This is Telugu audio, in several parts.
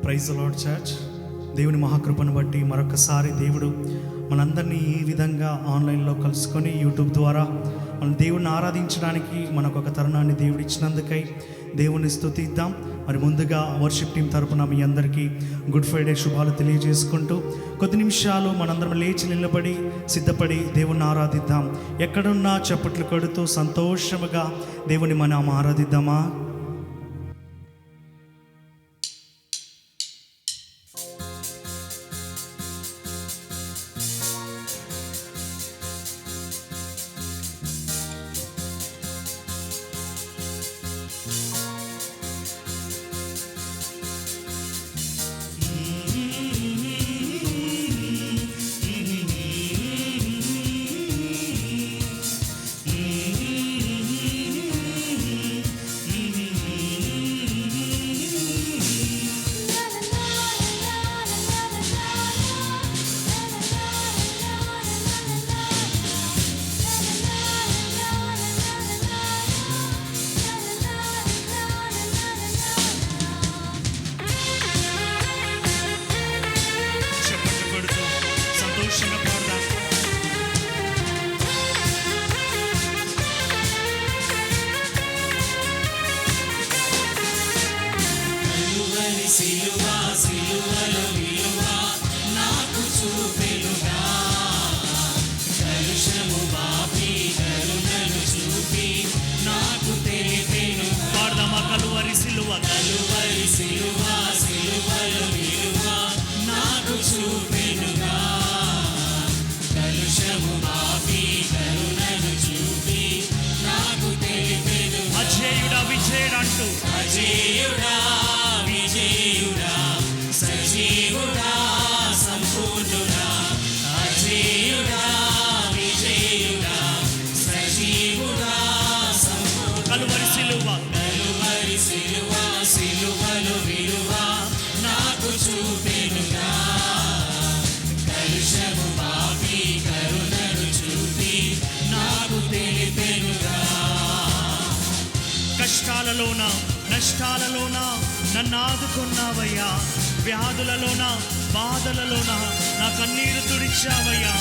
Praise the lord church. దేవుని మహాకృపను బట్టి మరొకసారి దేవుడు మనందరినీ ఈ విధంగా ఆన్లైన్లో కలుసుకొని యూట్యూబ్ ద్వారా మనం దేవుణ్ణి ఆరాధించడానికి మనకు ఒక తరుణాన్ని దేవుడు ఇచ్చినందుకై దేవుని స్తుతిద్దాం. మరి ముందుగా వర్షిప్ టీం తరపున మీ అందరికీ గుడ్ ఫ్రైడే శుభాలు తెలియజేసుకుంటూ కొద్ది నిమిషాలు మనందరం లేచి నిలబడి సిద్ధపడి దేవుణ్ణి ఆరాధిద్దాం. ఎక్కడున్నా చప్పట్లు కొడుతూ సంతోషముగా దేవుని మనం ఆరాధిద్దామా? అజేయుడా విజేయుడా సజీవుడా సంపూర్ణుడా అజేయుడా విజేయుడా సజీవుడా సంపూర్ణుడా కలువరి సిలువ సిలువలో విలువ నాకు చూపెనుగా కలుషము పాపి కరుణను చూపి నాకు తెలిపెనుగా. కష్టాలలోన నష్టాలలోన నన్ను ఆదుకున్నావయ్యా, వ్యాధులలోన బాధలలోన నా కన్నీరు తుడిచావయ్యా.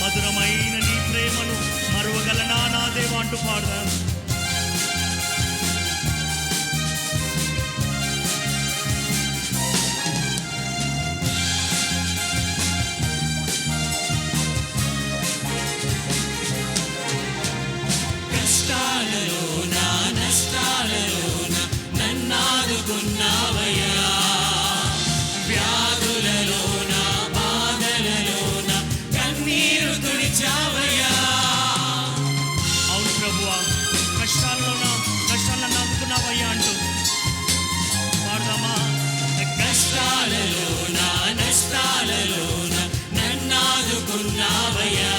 మధురమైన నీ ప్రేమను మరువగలనా నా దేవా అంటూ పాడదా. నన్నాదుకున్నావయ్యా, వ్యాధులలోన బాధలలోన కన్నీరు తుడిచావయ్యా. అవును ప్రభువా, కష్టాలను ఆదుకున్నావయ్యా అంటూ పాడదామా. కష్టాలలోన నష్టాలలోన నన్నాదుకున్నావయ్యా,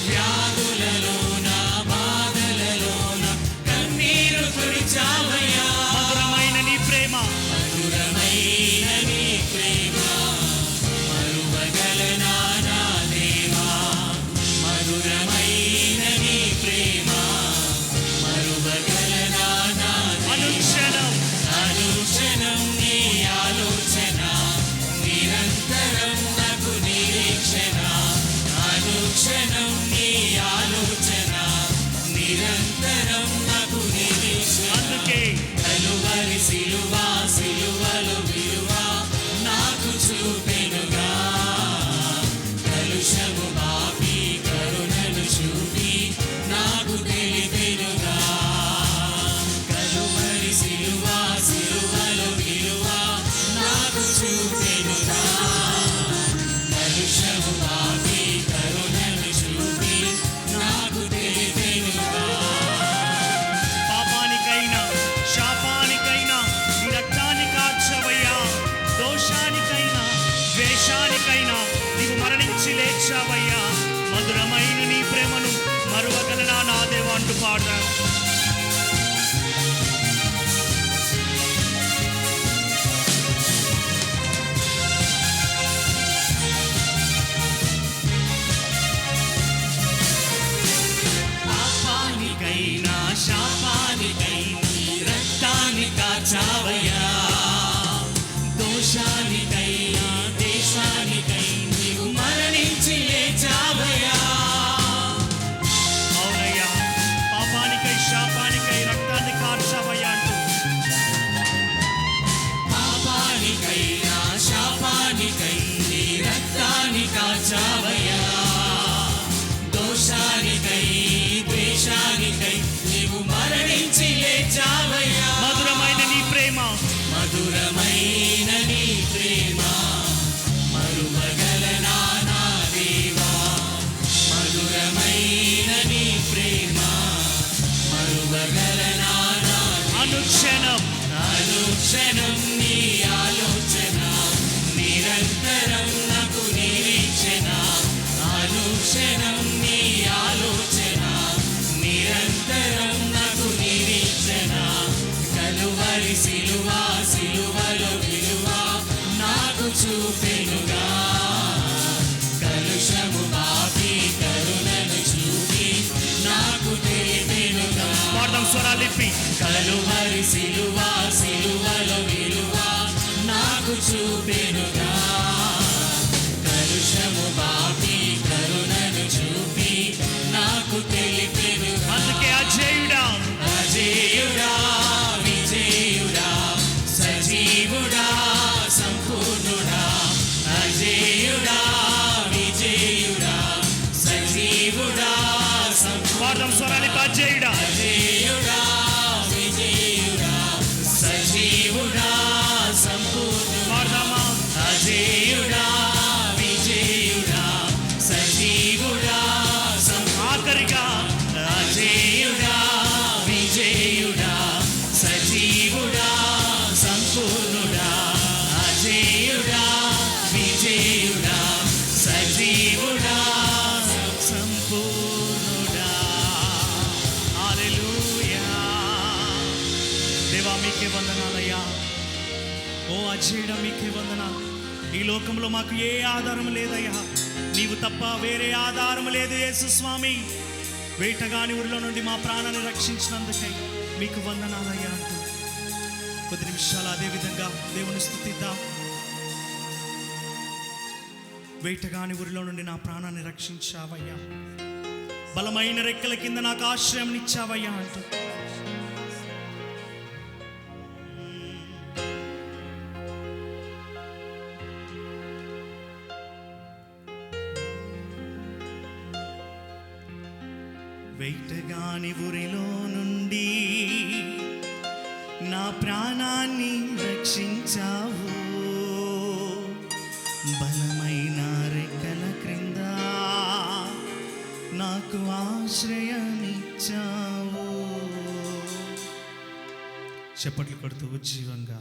వ్యాధులలోన బాధలలోన కన్నీరు తుడిచావయ్యా. మధురమైన నీ ప్రేమ మరువగలనా నా దేవా, మధురమైన నీ ప్రేమ మరువగలనా నా అనుక్షణం అనుక్షణం నీ ఆలోచన నిరంతరం నాకు నిరీక్షణ. అనుక్షణం నీ ఆలోచన నిరంతరం నాకు నిరీక్షణ. అందుకే కలువరి సిలువలో విలువ నాకు చూపెనుగా కలుషము పాపి కరుణను చూపి నాకు తెలిపెనుగా. కలువరి సిలువలో విలువ నాకు చూపెనుగా కలుషము పాపి కరుణను చూపి నాకు తెలిపెనుగా. పాపానికైనా శాపానికైనా నీ రక్తాన్ని కార్చవయ్యా. దోషానికైనా ద్వేషానికైనా నీవు మరణించి లేచావయ్యా. మధురమైన నీ ప్రేమను మరువగలనా నా దేవా అంటూ పాడదా. పాపానికైనా శాపానికైనా రక్తాన్ని కాచావయ్యా. అనుక్షణం అనుక్షణం నీ ఆలోచన నిరంతరం నాకు నిరీక్షణ అనుక్షణం నీ ఆలోచన నిరంతరం నాకు నిరీక్షణ కలువరి సిలువ సిలువలో విలువ నాకు చూపెనుగా కలుషము బాపి కరుణను చూపి నాకు తెలిపెనుగా పాడదాం స్వరాలిప్పి కలువరి సిలువ సిలువలో విలువ నాకు చూపెనుగా కలుషము బాపి కరుణను చూపి నాకు తెలిపెనుగా అందుకే అజేయుడా అజేయుడా విజేయుడా సజీవుడా సంపూర్ణుడా అజేయుడా విజేయుడా సజీవుడా పాడదాం స్వరాలిప్పి అజేయుడా అజేయుడా విజేయుడా సజీవుడా సంపూర్ణుడా పాడదామా అజేయుడా విజేయుడా సజీవుడా ఆఖరిగా అజేయుడా విజేయుడా సజీవుడా సంపూర్ణుడా అజేయుడా విజేయుడా సజీవుడా సంపూర్ణుడా హల్లెలూయా దేవా మీకే వందనాలయ్యా ఓ అజేయుడా మీకే వందనాలు ఈ లోకంలో మాకు ఏ ఆధారం లేదయ్యా నీవు తప్ప వేరే ఆధారం లేదు యేసు స్వామి వేటగాని ఊరిలో నుండి మా ప్రాణాన్ని రక్షించినందుకై మీకు వందనాలయ్యా అంటూ కొద్ది నిమిషాలు అదే విధంగా దేవుని స్తుతిద్దాం వేటగాని ఊరిలో నుండి నా ప్రాణాన్ని రక్షించావయ్యా బలమైన రెక్కల కింద నాకు ఆశ్రయం ఇచ్చావయ్యా అంటూ వేటగాని ఊరిలో నుండి నా ప్రాణాన్ని రక్షించావు బలమైన రెక్కల క్రింద నాకు ఆశ్రయమిచ్చావు చప్పట్లు కొడుతూ ఉజ్జీవంగా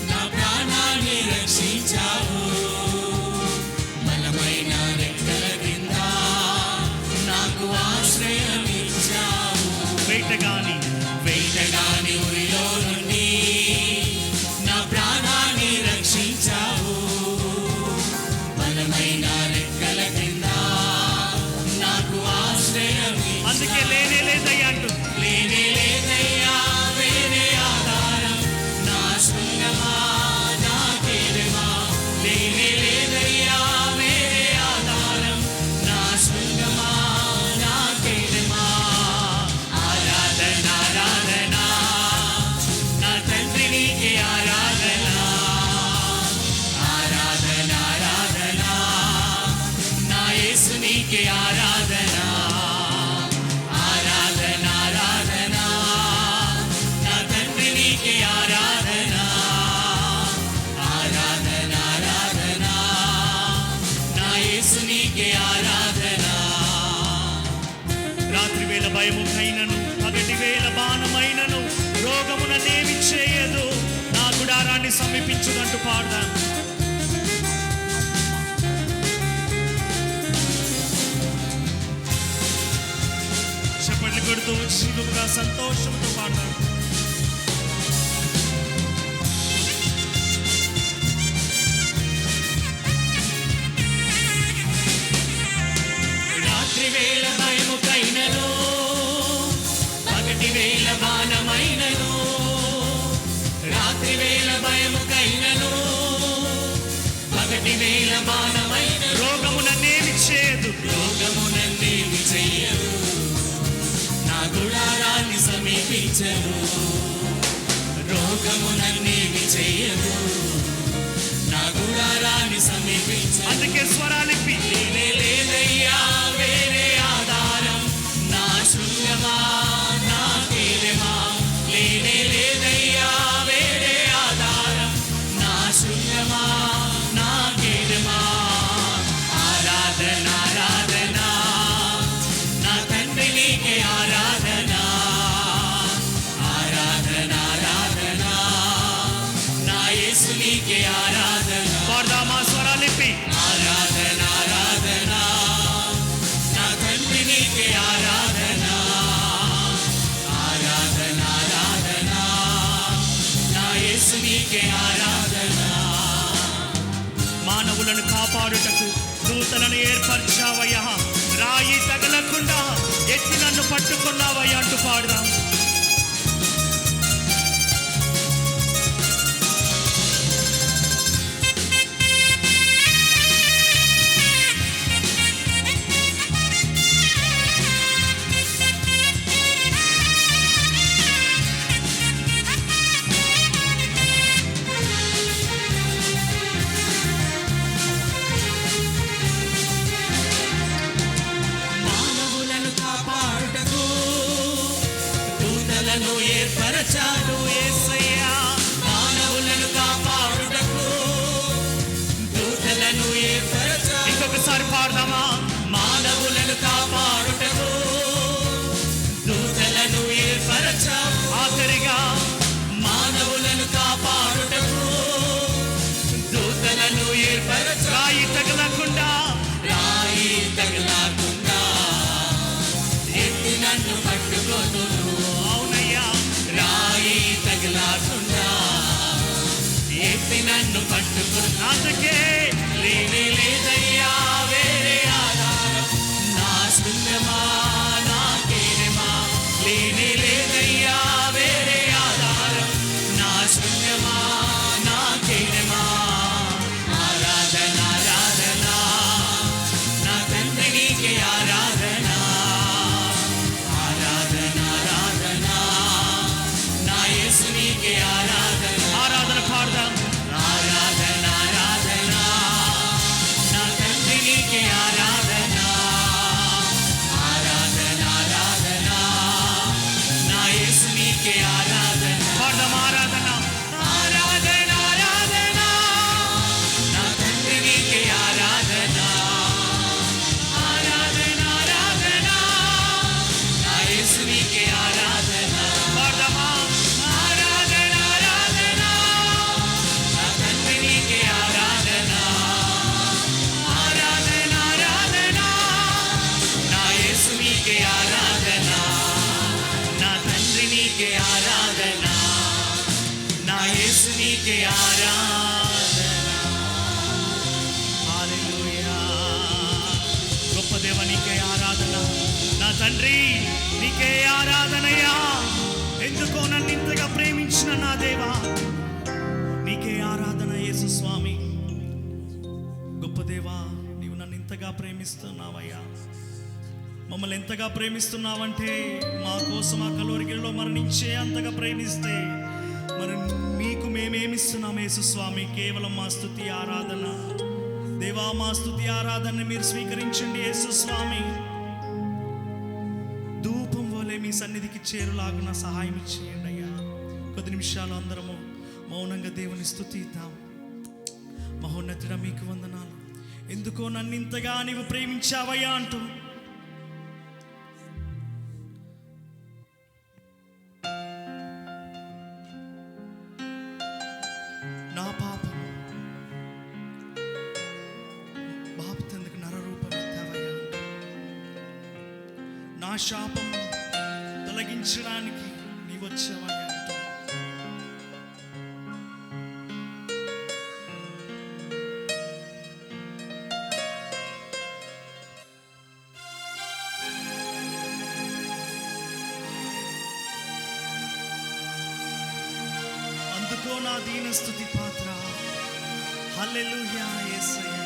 నా ప్రాణాన్ని రక్షించావు బలమైన రెక్కల కింద నాకు ఆశ్రయం ఇచ్చావు వేటగాని ఊరిలో నుండి నా ప్రాణాన్ని రక్షించావు బలమైన రెక్కల కింద నాకు ఆశ్రయం అందుకే లేనే లేదయ్యా అంటూ లేనే లేదయ్యా వేరే ఆధారం నా శృంగమా నా కేరమా లేనే లేదయ్యా వేరే ఆధారం నా శృంగమా నా కేరమా ఆరాధన ఆరాధన నా తండ్రి నీకే ఆరాధన ఆరాధన ఆరాధన నా యేసు నీకే ఆరాధన ఆరాధన ఆరాధన నా తండ్రి నీకే ఆరాధన ఆరాధన ఆరాధన నా యేసు నీకే ఆరాధన రాత్రి వేళ భయముకైనను పగటి వేళ బాణమైనను రోగముననేమి చేయదు నా గుడారాన్ని సమీపించుదంటూ పాడదాం చప్పట్లు కొడుతూ ఉజ్జీవముగా సంతోషంతో పాడదాం రాత్రి వేళ భయముకైనను పగటి వేళ బాణమైనను రాత్రి వేళ భయముకైనను పగటి వేళ బాణమైన రోగముననేమి చేయదు రోగమునన్నేమి చెయ్యదు నా గుడారాన్ని సమీపించదు రోగమునన్నేమి చెయ్యదు నా గుడారాన్ని సమీపించను. అందుకే స్వరాలిప్పి లేనే లేదయ్యా వేరే ఆధారం, నా శృంగమా నా కేలమా. లేనే లేదయ్యా వేరే ఆధారం, నా శృంగమా నా కేలమా. ఆరాధన ఆరాధన నా తండ్రి నీకే ఆరాధన. ఆరాధన ఆరాధన నా యేసు నీకే ఆరాధన. పాడదామా స్వరాలిప్పి ఆరాధన ఆరాధన నా తండ్రి నీకే ఆరాధన. ఆరాధన ఆరాధన నా యేసు నీకే ఆరాధన. మానవులను కాపాడుటకు దూతలను ఏర్పరిచావయ్యా, రాయి తగలకుండా ఎత్తి నన్ను పట్టుకున్నావయ్యా అంటూ పాడదాం. మానవులను కాపాడుటకు దూతలను ఏర్పరచాడు యేసయ్యా. మానవులను కాపాడుటకు దూతలను ఏర్పరచాడు. ఇంకొకసారి పాడదామా. మానవులను కాపాడుటకు దూతలను ఏర్పరచావు. ఆఖరిగా మానవులను కాపాడుటకు దూతలను ఏర్పరచావు. రాయి తగలకుండా రాయి తగలకుండా ఎత్తి నన్ను పట్టుకొనును. అవునయ్యా, రాయి తగలకుండా ఎత్తి నన్ను పట్టుకొను. అందుకే లేనే లేదయ్యా వేరే ఆధారం, నా శృంగమా నా కేలమా. లేనే లేదయ్యా వేరే ఆధారం, నా శృంగమా నా కేలమా. ఆరాధన ఆరాధన నా తండ్రి నీకే ఆరాధన. ఆరాధన ఆరాధన నా యేసు నీకే ఆరాధన. ఆరాధన పాడదాం. ఆరాధన ఆరాధన నా తండ్రి నీకే ఆరాధన. ఆరాధన ఆరాధన నా యేసు నీకే ఆరాధన. పాడదాం ఆరాధన. ఆరాధన ఆరాధన నా తండ్రి నీకే ఆరాధన. ఆరాధన ఆరాధన నా యేసు నీకే ఆరాధన. పాడదామా. ఆరాధన ఆరాధన నా తండ్రి నీకే ఆరాధన. ఆరాధన ఆరాధన నా యేసు నీకే ఆరాధన. నా తండ్రి నీకే ఆరాధన, నా యేసు నీకే ఆరాధన. హల్లెలూయా. గొప్ప దేవ నీకే ఆరాధన. నా తండ్రి నీకే ఆరాధనయ్యా. ఎందుకో నన్ను ఇంతగా ప్రేమించిన నా దేవా నీకే ఆరాధన యేసు స్వామి. గొప్ప దేవా నీవు నన్ను ఇంతగా ప్రేమిస్తున్నావయ్యా. మమ్మల్ని ఎంతగా ప్రేమిస్తున్నావంటే మా కోసం ఆ కలువరిగిరిలో మరణించే అంతగా ప్రేమిస్తే మరి మీకు మేమేమిస్తున్నాం యేసు స్వామి? కేవలం మా స్తుతి ఆరాధన. దేవా మా స్తుతి ఆరాధన మీరు స్వీకరించండి యేసు స్వామి. ధూపం వలె మీ సన్నిధికి చేరులాగున సహాయం చేయండి అయ్యా. కొద్ది నిమిషాలు అందరము మౌనంగా దేవుని స్తుతిద్దాం. మహోన్నతుడా మీకు వందనాలు, ఎందుకో నన్ను ఇంతగా నీవు ప్రేమించావయ్యా అంటూ నా పాపం బాపుతందుకు నరరూపం ఎత్తావయ్యా. నా శాపం తొలగించడానికి నీవు వచ్చావయ్యా అంటూ అందుకో నా దీన స్తుతి పాత్ర. హల్లెలూయా యేసయ్యా.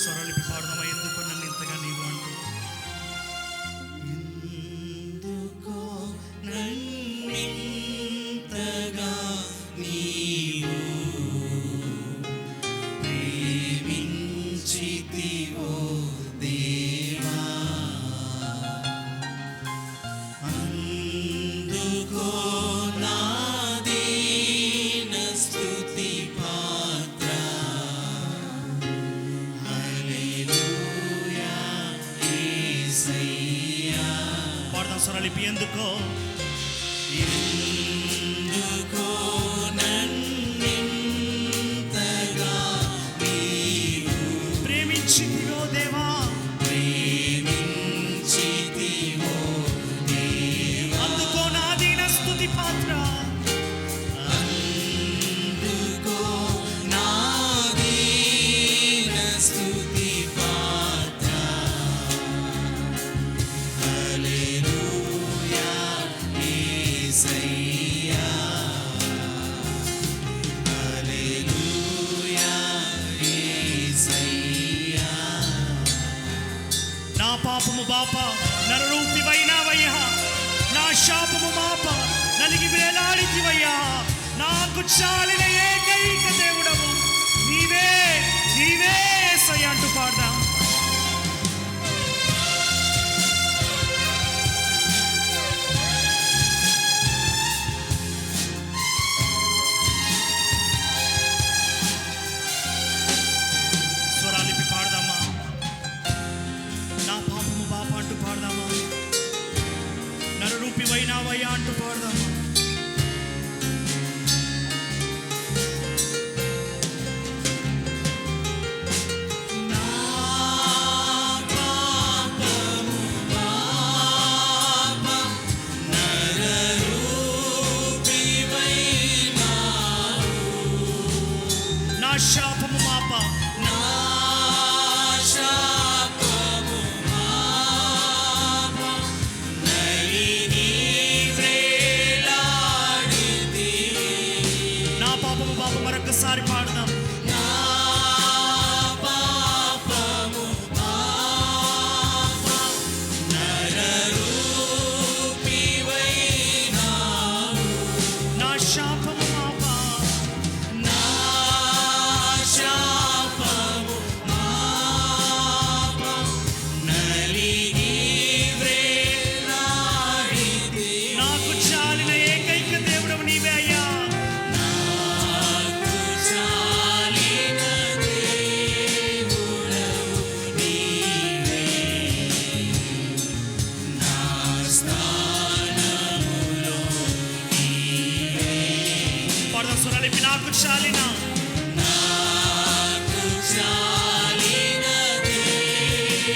స్వరలిపి పాడదామా. ఎందుకు నన్ను ఇంతగా నీవు అంటూ స్వరలిపి ఎందుకో నన్నింతగా నీవు ప్రేమించితివో దేవా, ప్రేమించితివో దేవా, అందుకో నా దీన స్తుతి పాత్ర, అందుకో నా దీన స్తుతి పాత్ర. హల్లెలూయా యేసయ్యా, హల్లెలూయా యేసయ్యా. నా పాపము బాప నరరూపివైనావయ్యా, నా శాపము మాప నలిగి వేలాడితివయ్యా, నాకు చాలిన ఏకైక దేవుడవు నీవే, నీవే యేసయ్యా అంటూ పాడదాం. స్వరాలిపి పాడదామా, నా పాపము బాప అంటూ పాడదామా, నరరూపివైనావయ్యా అంటూ పాడదామా. నా పాపము పాప నరరూపివైనావు, నా శాపము మాప నా శాపము పాప నలిగి వ్రేలాడితివి. నా పాపము బాప మరొకసారి పాడదాం. నా పాపము పాప నరరూపివైనావు, నా శాపము మాప నా శాపము పాప నలిగి వ్రేలాడితివి. నాకు చాలిన ఏకైక దేవుడవు నీవే అయ్యా, నాకు చాలిన దేవుడవు నీవే, నా స్థానములో నీవే. పాడదాం స్వరాలిపి. నాకు చాలిన నాకు చాలిన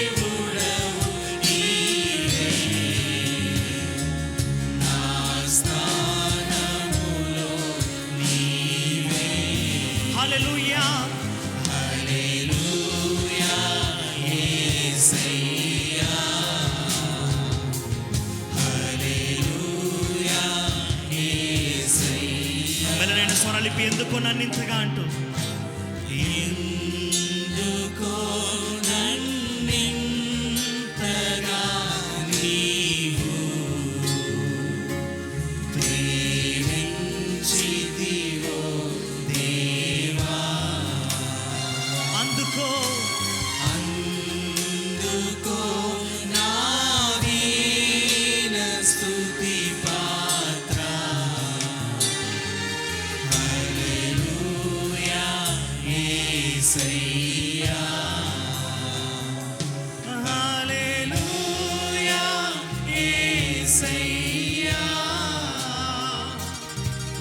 దేవుడవు నీవే, నా స్థానములో నీవే. హల్లెలూయా, హల్లెలూయా యేసయ్యా, హల్లెలూయా యేసయ్యా. మెల్లనైన స్వరాలిపి ఎందుకో నన్నింతగా అంటూ ఎందుకో నన్నింతగా నీవు ప్రేమించితివో దేవా, అందుకో అందుకో నా దీన స్తుతి పాత్ర. హల్లెలూయా యేసయ్యా, హల్లెలూయా యేసయ్యా,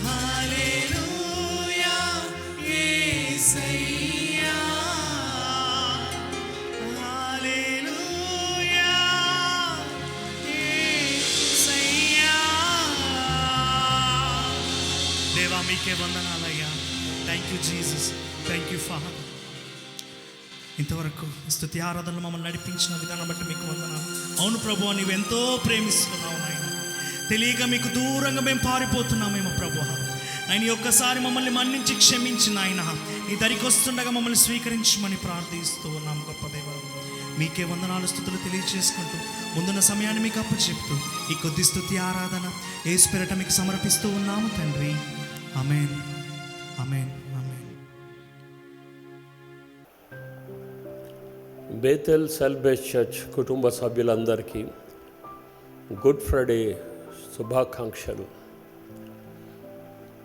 హల్లెలూయా యేసయ్యా, హల్లెలూయా యేసయ్యా. దేవా మీకే వందనాలయ్యా. Thank you Jesus, thank you father. ఇంతవరకు స్తుతి ఆరాధనలు మమ్మల్ని నడిపించిన విధానం బట్టి మీకు వందనాలు. అవును ప్రభువా, నీవు ఎంతో ప్రేమిస్తున్నావు నాయన, తెలియక మీకు దూరంగా మేము పారిపోతున్నామేమో ప్రభువా. ఆయన ఒక్కసారి మమ్మల్ని మన్నించి క్షమించి నాయన నీ దరికి వస్తుండగా మమ్మల్ని స్వీకరించమని ప్రార్థిస్తూ ఉన్నాం గొప్ప దేవా. మీకే వందనాలు స్తుతులు తెలియజేసుకుంటూ ముందున్న సమయాన్ని మీకు అప్పచెప్తూ ఈ కొద్ది స్తుతి ఆరాధన యేసు పేరిట మీకు సమర్పిస్తూ ఉన్నాము తండ్రి. ఆమేన్, ఆమేన్, ఆమేన్. బేతెల్ సెల్బేస్ చర్చ్ కుటుంబ సభ్యులందరికీ గుడ్ ఫ్రైడే శుభాకాంక్షలు.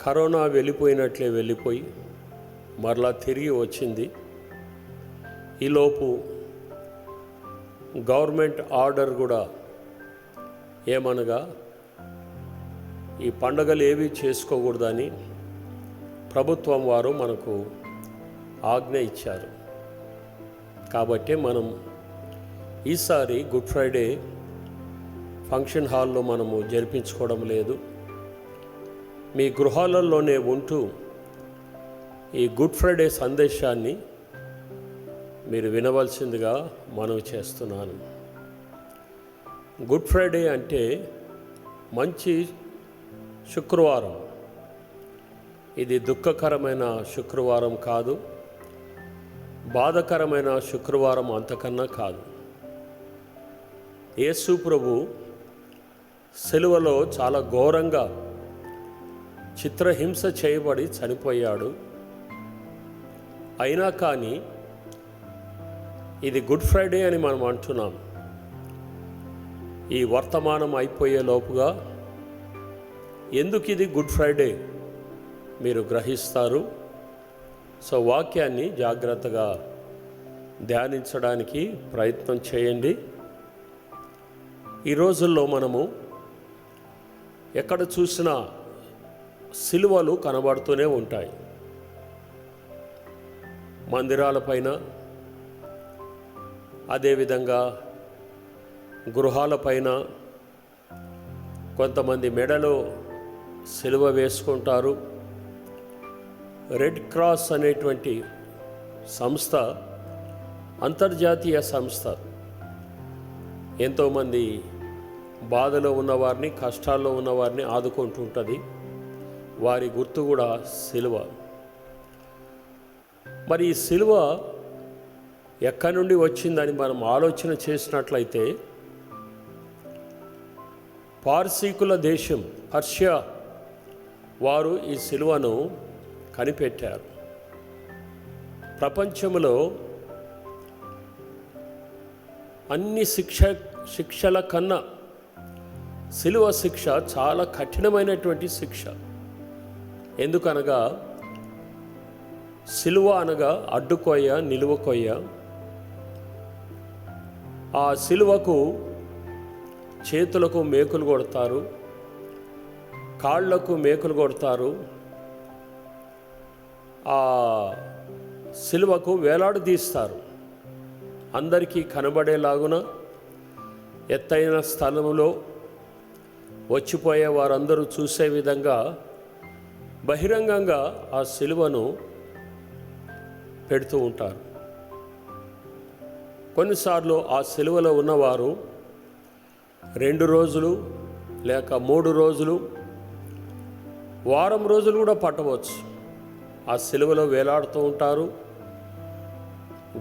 కరోనా వెళ్ళిపోయినట్లే వెళ్ళిపోయి మరలా తిరిగి వచ్చింది. ఈలోపు గవర్నమెంట్ ఆర్డర్ కూడా ఏమనగా ఈ పండుగలు ఏవి చేసుకోకూడదని ప్రభుత్వం వారు మనకు ఆజ్ఞ ఇచ్చారు. కాబట్టి మనం ఈసారి గుడ్ ఫ్రైడే ఫంక్షన్ హాల్లో మనము జరిపించుకోవడం లేదు. మీ గృహాలలోనే ఉంటూ ఈ గుడ్ ఫ్రైడే సందేశాన్ని మీరు వినవలసిందిగా మనవి చేస్తున్నాను. గుడ్ ఫ్రైడే అంటే మంచి శుక్రవారం. ఇది దుఃఖకరమైన శుక్రవారం కాదు, బాధకరమైన శుక్రవారం అంతకన్నా కాదు. యేసు ప్రభు సిలువలో చాలా ఘోరంగా చిత్రహింస చేయబడి చనిపోయాడు. అయినా కానీ ఇది గుడ్ ఫ్రైడే అని మనం అంటున్నాం. ఈ వర్తమానం అయిపోయే లోపుగా ఎందుకు ఇది గుడ్ ఫ్రైడే మీరు గ్రహిస్తారు. సో వాక్యాన్ని జాగ్రత్తగా ధ్యానించడానికి ప్రయత్నం చేయండి. ఈ రోజుల్లో మనము ఎక్కడ చూసినా సిలువలు కనబడుతూనే ఉంటాయి. మందిరాలపైన, అదేవిధంగా గృహాలపైన కొంతమంది మెడలో సిలువ వేసుకుంటారు. రెడ్ క్రాస్ అనేటువంటి సంస్థ అంతర్జాతీయ సంస్థ ఎంతోమంది బాధలో ఉన్నవారిని, కష్టాల్లో ఉన్నవారిని ఆదుకుంటూ ఉంటుంది. వారి గుర్తు కూడా సిలువ. మరి ఈ సిలువ ఎక్కడి నుండి వచ్చిందని మనం ఆలోచన చేసినట్లయితే పార్సీకుల దేశం పర్షియా వారు ఈ సిలువను కనిపెట్టారు. ప్రపంచంలో అన్ని శిక్షల కన్నా సిలువ శిక్ష చాలా కఠినమైనటువంటి శిక్ష. ఎందుకనగా సిలువ అనగా అడ్డుకొయ్య, నిలువకొయ్య. ఆ సిలువకు చేతులకు మేకులు కొడతారు, కాళ్లకు మేకులు కొడతారు. ఆ సిలువకు వేలాడదీస్తారు. అందరికీ కనబడేలాగున ఎత్తైన స్థలంలో వచ్చిపోయే వారందరూ చూసే విధంగా బహిరంగంగా ఆ సిలువను పెడుతూ ఉంటారు. కొన్నిసార్లు ఆ సిలువలో ఉన్నవారు 2 రోజులు లేక 3 రోజులు, వారం రోజులు కూడా పట్టవచ్చు. ఆ సిలువలో వేలాడుతూ ఉంటారు.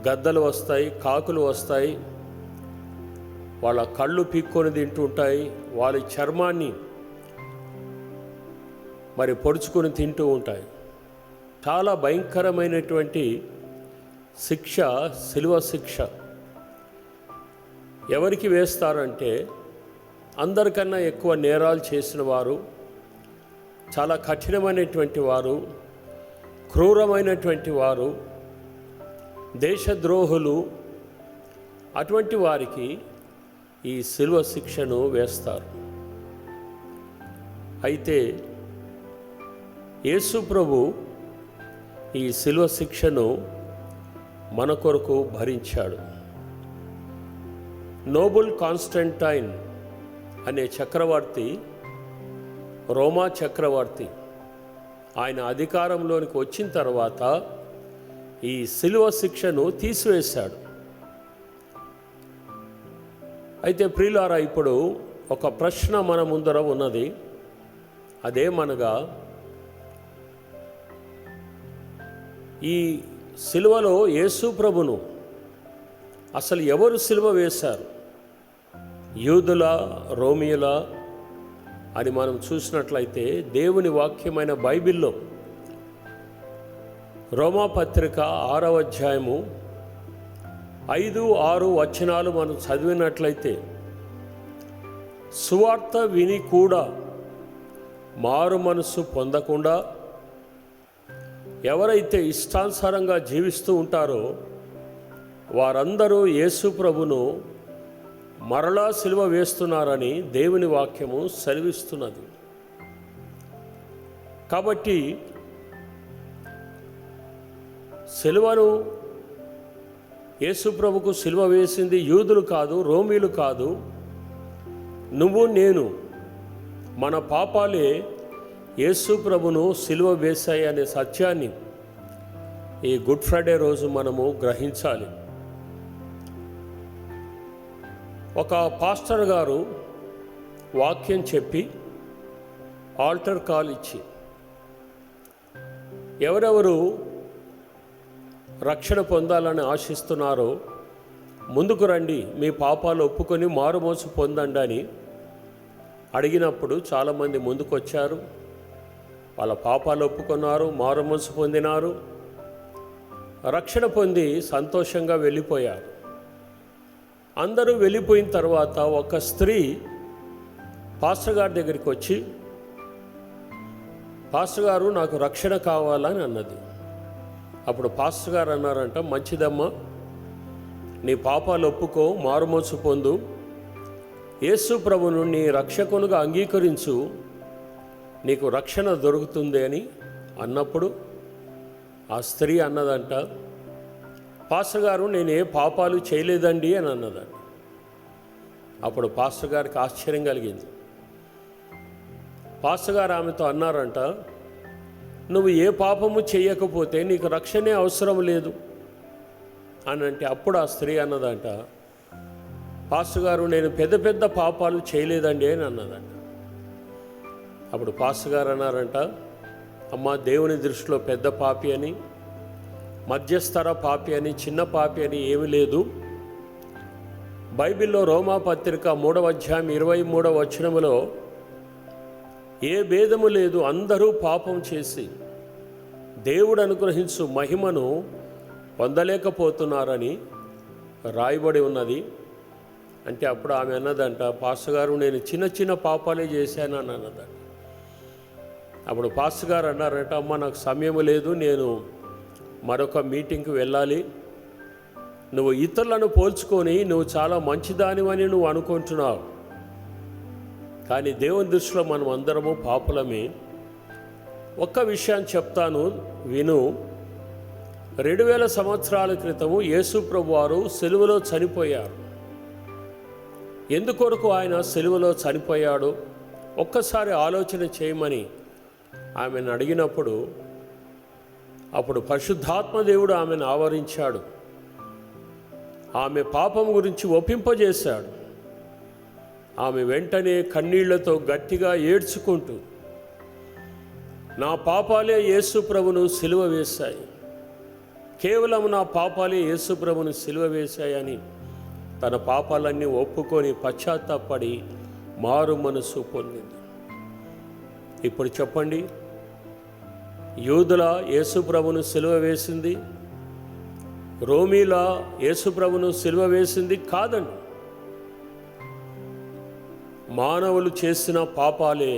గద్దలు వస్తాయి, కాకులు వస్తాయి, వాళ్ళ కళ్ళు పీక్కొని తింటూ ఉంటాయి, వాళ్ళ చర్మాన్ని మరి పొడుచుకొని తింటూ ఉంటాయి. చాలా భయంకరమైనటువంటి శిక్ష సిలువ శిక్ష. ఎవరికి వేస్తారంటే అందరికన్నా ఎక్కువ నేరాలు చేసిన వారు, చాలా కఠినమైనటువంటి వారు, క్రూరమైనటువంటి వారు, దేశద్రోహులు, అటువంటి వారికి ఈ సిలువ శిక్షను వేస్తారు. అయితే యేసు ప్రభు ఈ సిలువ శిక్షను మన కొరకు భరించాడు. నోబుల్ కాన్స్టంటైన్ అనే చక్రవర్తి, రోమా చక్రవర్తి, ఆయన అధికారంలోనికి వచ్చిన తర్వాత ఈ సిలువ శిక్షను తీసివేశాడు. అయితే ప్రియులారా, ఇప్పుడు ఒక ప్రశ్న మన ముందర ఉన్నది. అదేమనగా, ఈ సిలువలో యేసు ప్రభును అసలు ఎవరు సిలువ వేశారు? యూదుల, రోమియుల అని మనం చూసినట్లయితే దేవుని వాక్యమైన బైబిల్లో రోమాపత్రిక 6వ అధ్యాయము 5-6 వచనాలు మనం చదివినట్లయితే, సువార్త విని కూడా మారు మనసు పొందకుండా ఎవరైతే ఇష్టానుసారంగా జీవిస్తూ ఉంటారో వారందరూ యేసు ప్రభును మరలా సిలువ వేస్తున్నారని దేవుని వాక్యము సెలవిస్తున్నది. కాబట్టి సిలువను యేసు ప్రభుకు సిలువ వేసింది యూదులు కాదు, రోమీలు కాదు, నువ్వు నేను. మన పాపాలే యేసు ప్రభును సిలువ వేశాయి అనే సత్యాన్ని ఈ గుడ్ ఫ్రైడే రోజు మనము గ్రహించాలి. ఒక పాస్టర్ గారు వాక్యం చెప్పి ఆల్టర్ కాల్ ఇచ్చి, ఎవరెవరు రక్షణ పొందాలని ఆశిస్తున్నారో ముందుకు రండి, మీ పాపాలు ఒప్పుకొని మారుమోసు పొందండి అని అడిగినప్పుడు చాలామంది ముందుకు వచ్చారు. వాళ్ళ పాపాలు ఒప్పుకున్నారు, మారుమోసు పొందినారు, రక్షణ పొంది సంతోషంగా వెళ్ళిపోయారు. అందరూ వెళ్ళిపోయిన తర్వాత ఒక స్త్రీ పాస్టర్ గారి దగ్గరికి వచ్చి, పాస్టర్ గారు నాకు రక్షణ కావాలని అన్నది. అప్పుడు పాస్టర్ గారు అన్నారంట, మంచిదమ్మా, నీ పాపాలు ఒప్పుకో, మారుమోసు పొందు, యేసు ప్రభును నీ రక్షకునిగా అంగీకరించు, నీకు రక్షణ దొరుకుతుంది అని అన్నప్పుడు ఆ స్త్రీ అన్నదంట, పాస్టర్ గారు నేను ఏ పాపాలు చేయలేదండి అని అన్నదంట. అప్పుడు పాస్టర్ గారికి ఆశ్చర్యం కలిగింది. పాస్టర్ గారు ఆమెతో అన్నారంట, నువ్వు ఏ పాపము చేయకపోతే నీకు రక్షణే అవసరం లేదు అని అంటే, అప్పుడు ఆ స్త్రీ అన్నదంట, పాస్టర్ గారు నేను పెద్ద పెద్ద పాపాలు చేయలేదండి అని అన్నదంట. అప్పుడు పాస్టర్ గారు అన్నారంట, అమ్మ, దేవుని దృష్టిలో పెద్ద పాపి అని, మధ్యస్థర పాపి అని, చిన్న పాపి అని ఏమీ లేదు. బైబిల్లో రోమా పత్రిక 3వ అధ్యాయం 23వ వచనములో ఏ భేదము లేదు, అందరూ పాపం చేసి దేవుడు అనుగ్రహించు మహిమను పొందలేకపోతున్నారని రాయబడి ఉన్నది. అంటే అప్పుడు ఆమె అన్నదంట, పాస్టర్ గారు నేను చిన్న చిన్న పాపాలే చేశాను అని అన్నదంట. అప్పుడు పాస్టర్ గారు అన్నారంట, అమ్మ నాకు సమయం లేదు, నేను మరొక మీటింగ్కి వెళ్ళాలి. నువ్వు ఇతరులను పోల్చుకొని నువ్వు చాలా మంచిదానివని నువ్వు అనుకుంటున్నావు, కానీ దేవుని దృష్టిలో మనం అందరము పాపులమే. ఒక్క విషయాన్ని చెప్తాను, విను. 2000 సంవత్సరాల క్రితము యేసు ప్రభువారు సిలువలో చనిపోయారు. ఎందుకొరకు ఆయన సిలువలో చనిపోయాడు ఒక్కసారి ఆలోచన చేయమని ఆమెను అడిగినప్పుడు, అప్పుడు పరిశుద్ధాత్మ దేవుడు ఆమెను ఆవరించాడు, ఆమె పాపం గురించి ఒప్పింపజేశాడు. ఆమె వెంటనే కన్నీళ్లతో గట్టిగా ఏడ్చుకుంటూ, నా పాపాలే యేసు ప్రభును సిలువ వేశాయి, కేవలం నా పాపాలే యేసు ప్రభును సిలువ వేశాయని తన పాపాలన్నీ ఒప్పుకొని పశ్చాత్తాపడి మారు మనసు పొందింది. ఇప్పుడు చెప్పండి, యూదుల యేసు ప్రభును సిలువ వేసింది, రోమీల యేసు ప్రభును సిలువ వేసింది కాదండి. మానవులు చేసిన పాపాలే